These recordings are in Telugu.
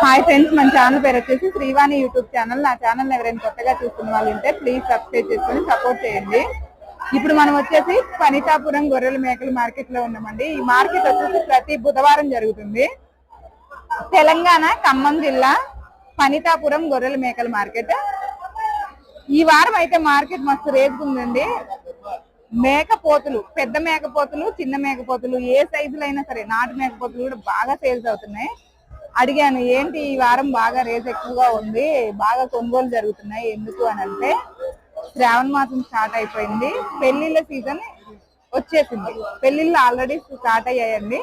హాయ్ ఫ్రెండ్స్, మన ఛానల్ పేరు వచ్చేసి శ్రీవాణి యూట్యూబ్ ఛానల్. నా ఛానల్ ఎవరైనా కొత్తగా చూస్తున్న వాళ్ళు ఉంటే ప్లీజ్ సబ్స్క్రైబ్ చేసుకొని సపోర్ట్ చేయండి. ఇప్పుడు మనం వచ్చేసి పనితాపురం గొర్రెల మేకల మార్కెట్ లో ఉన్నామండి. ఈ మార్కెట్ వచ్చేసి ప్రతి బుధవారం జరుగుతుంది. తెలంగాణ ఖమ్మం జిల్లా పనితాపురం గొర్రెల మేకల మార్కెట్. ఈ వారం అయితే మార్కెట్ మస్తు రేపుకుందండి. మేకపోతులు, పెద్ద మేకపోతులు, చిన్న మేకపోతులు, ఏ సైజులో అయినా సరే నాటు మేకపోతులు కూడా బాగా సేల్స్ అవుతున్నాయి. అడిగాను ఏంటి ఈ వారం బాగా రేట్ ఎక్కువగా ఉంది, బాగా కొనుగోలు జరుగుతున్నాయి ఎందుకు అని అంటే, శ్రావణ మాసం స్టార్ట్ అయిపోయింది, పెళ్లిళ్ళ సీజన్ వచ్చేసింది. పెళ్లిళ్ళు ఆల్రెడీ స్టార్ట్ అయ్యాయండి.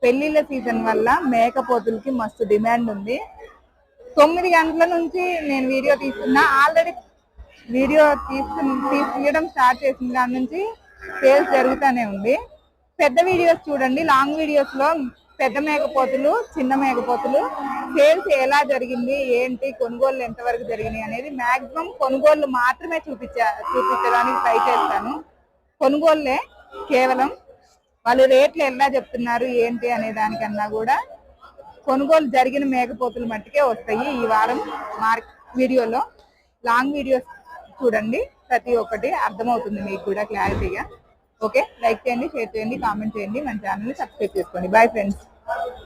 పెళ్లిళ్ళ సీజన్ వల్ల మేకపోతులకి మస్తు డిమాండ్ ఉంది. 9 గంటల నుంచి నేను వీడియో తీస్తున్నా. ఆల్రెడీ వీడియో తీయడం స్టార్ట్ చేసిన దాని నుంచి సేల్స్ జరుగుతూనే ఉంది. పెద్ద వీడియోస్ చూడండి. లాంగ్ వీడియోస్ లో పెద్ద మేకపోతులు, చిన్న మేకపోతులు సేల్స్ ఎలా జరిగింది, ఏంటి, కొనుగోళ్లు ఎంతవరకు జరిగినాయి అనేది మాక్సిమం కొనుగోళ్లు మాత్రమే చూపించడానికి ట్రై చేస్తాను. కొనుగోళ్లే కేవలం వాళ్ళు రేట్లు ఎలా చెప్తున్నారు ఏంటి అనే దానికన్నా కూడా కొనుగోలు జరిగిన మేకపోతులు మట్టుకే వస్తాయి ఈ వారం వీడియోలో. లాంగ్ వీడియోస్ చూడండి, ప్రతి ఒక్కటి అర్థమవుతుంది మీకు కూడా క్లారిటీగా. ఓకే, లైక్ చేయండి, షేర్ చేయండి, కామెంట్ చేయండి, మన ఛానల్ని సబ్స్క్రైబ్ చేసుకోండి. Bye friends.